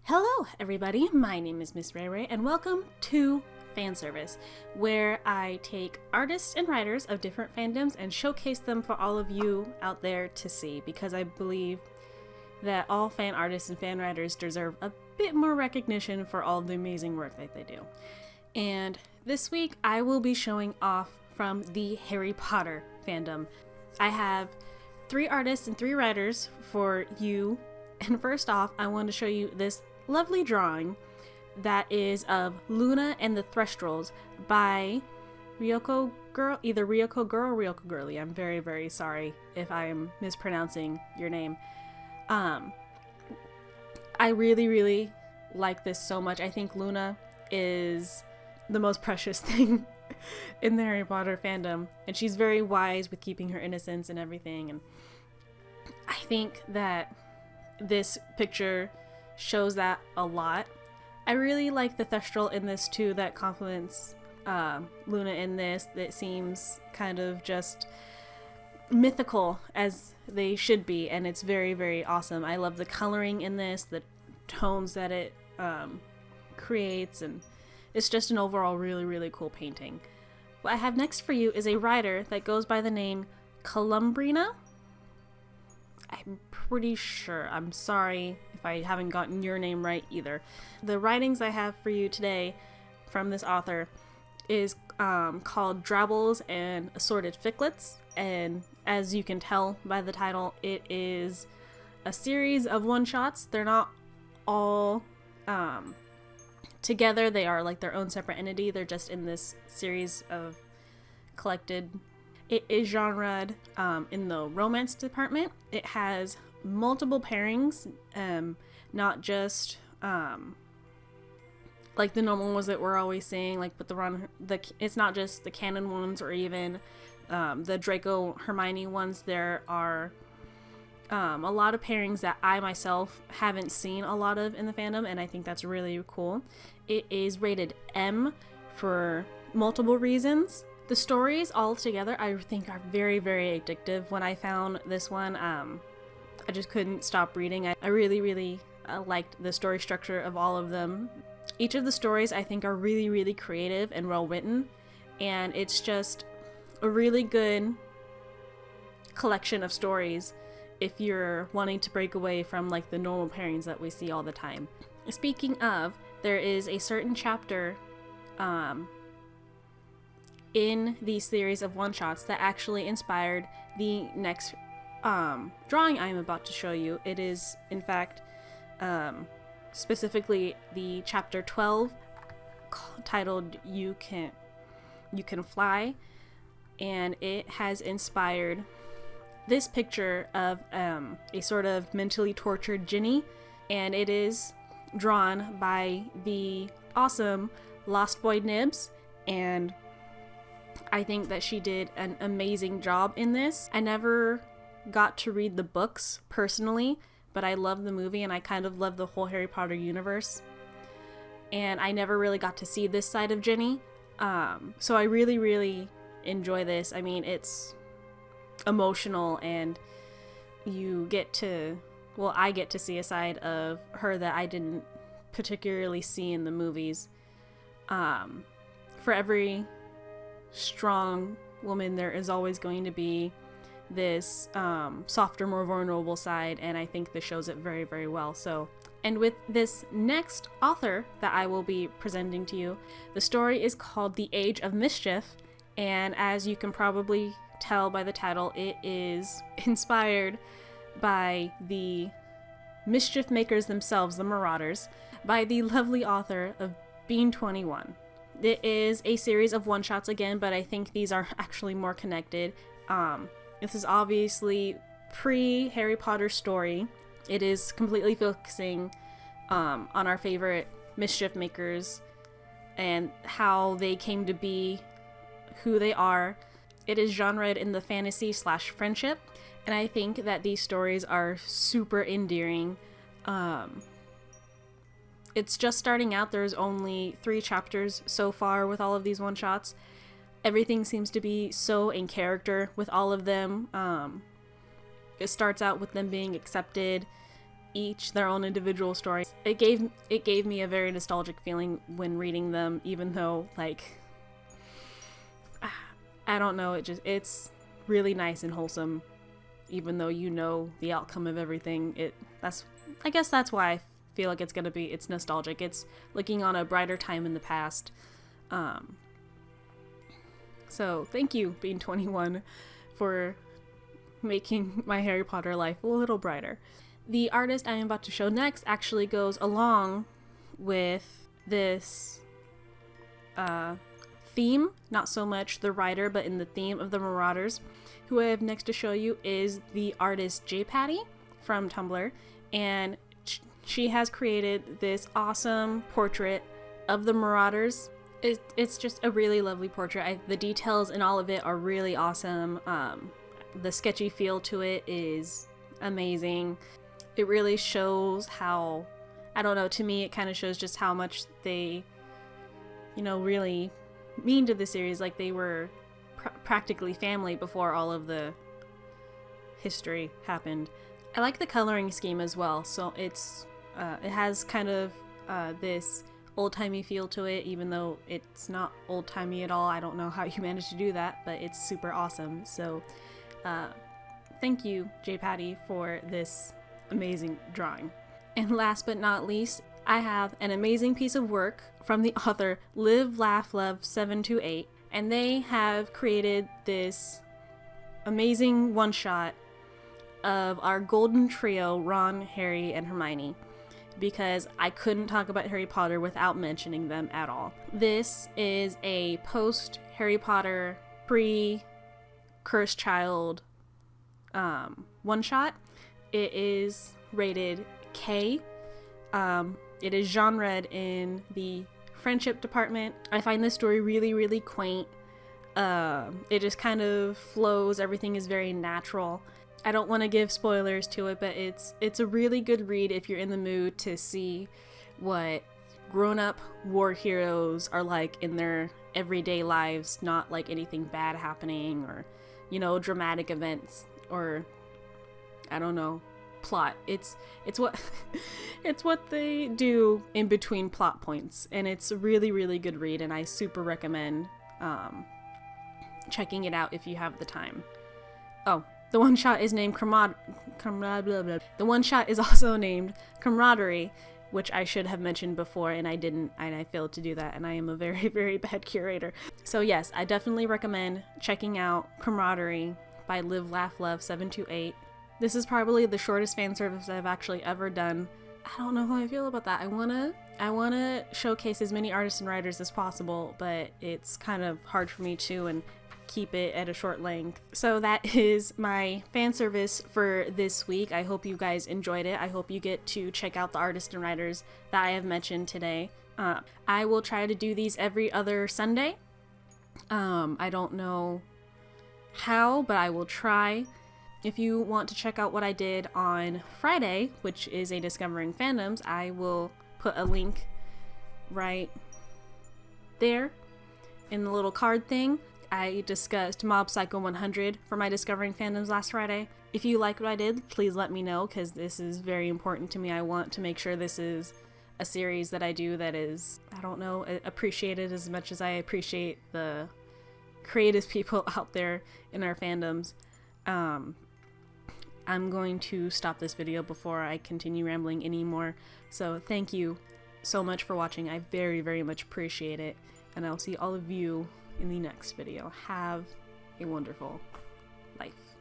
Hello everybody, my name is MsRheyRhey and welcome to Fan Service, where I take artists and writers of different fandoms and showcase them for all of you out there to see, because I believe that all fan artists and fan writers deserve a bit more recognition for all the amazing work that they do. And this week I will be showing off from the Harry Potter fandom. I have 3 artists and 3 writers for you, and first off I want to show you this lovely drawing that is of Luna and the Thestrals by Ryoko Girl, either Ryoko Girl or Ryoko Girly. I'm very, very sorry if I am mispronouncing your name. I really, really like this so much. I think Luna is the most precious thing in the Harry Potter fandom, and she's very wise with keeping her innocence and everything, and I think that this picture shows that a lot. I really like the Thestral in this too, that complements Luna in this. That seems kind of just mythical as they should be, and it's very, very awesome. I love the coloring in this, the tones that it creates, and it's just an overall really, really cool painting. What I have next for you is a writer that goes by the name Columbrina. I'm pretty sure. I'm sorry if I haven't gotten your name right either. The writings I have for you today from this author is called Drabbles and Assorted Ficklets, and as you can tell by the title, it is a series of one-shots. They're not all together. They are like their own separate entity. They're just in this series of collected. It is genred in the romance department. It has multiple pairings, not just like the normal ones that we're always seeing, like with it's not just the canon ones or even the Draco Hermione ones. There are a lot of pairings that I myself haven't seen a lot of in the fandom, and I think that's really cool. It is rated M for multiple reasons. The stories all together I think are very, very addictive. When I found this one, I just couldn't stop reading. I really, really liked the story structure of all of them. Each of the stories I think are really, really creative and well written, and it's just a really good collection of stories if you're wanting to break away from like the normal pairings that we see all the time. Speaking of, there is a certain chapter in the series of one-shots that actually inspired the next drawing I am about to show you. It is, in fact, specifically the chapter 12 titled You Can Fly, and it has inspired this picture of a sort of mentally tortured Ginny, and it is drawn by the awesome Lost Boy Nibs, and I think that she did an amazing job in this. I never got to read the books personally, but I love the movie and I kind of love the whole Harry Potter universe. And I never really got to see this side of Ginny. So I really, really enjoy this. I mean, it's emotional, and you get to, well, I get to see a side of her that I didn't particularly see in the movies. For every strong woman, there is always going to be this softer, more vulnerable side, and I think this shows it very, very well. So, and with this next author that I will be presenting to you, the story is called The Age of Mischief, and as you can probably tell by the title, it is inspired by the mischief makers themselves, the Marauders, by the lovely author of Bean 21. It is a series of one-shots again, but I think these are actually more connected. This is obviously pre-Harry Potter story. It is completely focusing on our favorite mischief makers and how they came to be who they are. It is genred in the fantasy/friendship, and I think that these stories are super endearing. It's just starting out. There's only 3 chapters so far with all of these one-shots. Everything seems to be so in character with all of them. It starts out with them being accepted each their own individual story. It gave me a very nostalgic feeling when reading them, even though, like, I don't know, it's really nice and wholesome, even though you know the outcome of everything. I guess that's why I feel like it's nostalgic. It's looking on a brighter time in the past. So thank you, Being 21, for making my Harry Potter life a little brighter. The artist I am about to show next actually goes along with this theme, not so much the writer, but in the theme of the Marauders. Who I have next to show you is the artist J Patty from Tumblr, and she has created this awesome portrait of the Marauders. It's just a really lovely portrait. The details in all of it are really awesome. The sketchy feel to it is amazing. It really shows how, I don't know, to me it kind of shows just how much they, really mean to the series. Like, they were practically family before all of the history happened. I like the coloring scheme as well. So it has kind of this old-timey feel to it, even though it's not old-timey at all. I don't know how you managed to do that, but it's super awesome. So thank you, J Patty, for this amazing drawing. And last but not least, I have an amazing piece of work from the author Live Laugh Love 728, and they have created this amazing one-shot of our golden trio, Ron, Harry, and Hermione, because I couldn't talk about Harry Potter without mentioning them at all. This is a post-Harry Potter, pre-Cursed Child one-shot. It is rated K. It is genred in the friendship department. I find this story really, really quaint. It just kind of flows. Everything is very natural. I don't want to give spoilers to it, but it's a really good read if you're in the mood to see what grown-up war heroes are like in their everyday lives, not like anything bad happening or, dramatic events or, I don't know, plot. It's what it's what they do in between plot points, and it's a really, really good read, and I super recommend checking it out if you have the time. Oh, the one shot is named The one shot is also named Camaraderie, which I should have mentioned before, and I didn't, and I failed to do that, and I am a very, very bad curator. So yes, I definitely recommend checking out Camaraderie by Live Laugh Love 728. This is probably the shortest fan service I've actually ever done. I don't know how I feel about that. I wanna showcase as many artists and writers as possible, but it's kind of hard for me to, and keep it at a short length. So that is my fan service for this week. I hope you guys enjoyed it. I hope you get to check out the artists and writers that I have mentioned today. I will try to do these every other Sunday. I don't know how, but I will try. If you want to check out what I did on Friday, which is a Discovering Fandoms, I will put a link right there in the little card thing. I discussed Mob Psycho 100 for my Discovering Fandoms last Friday. If you like what I did, please let me know, because this is very important to me. I want to make sure this is a series that I do that is, I don't know, appreciated as much as I appreciate the creative people out there in our fandoms. I'm going to stop this video before I continue rambling anymore. So thank you so much for watching. I very, very much appreciate it. And I'll see all of you in the next video. Have a wonderful life.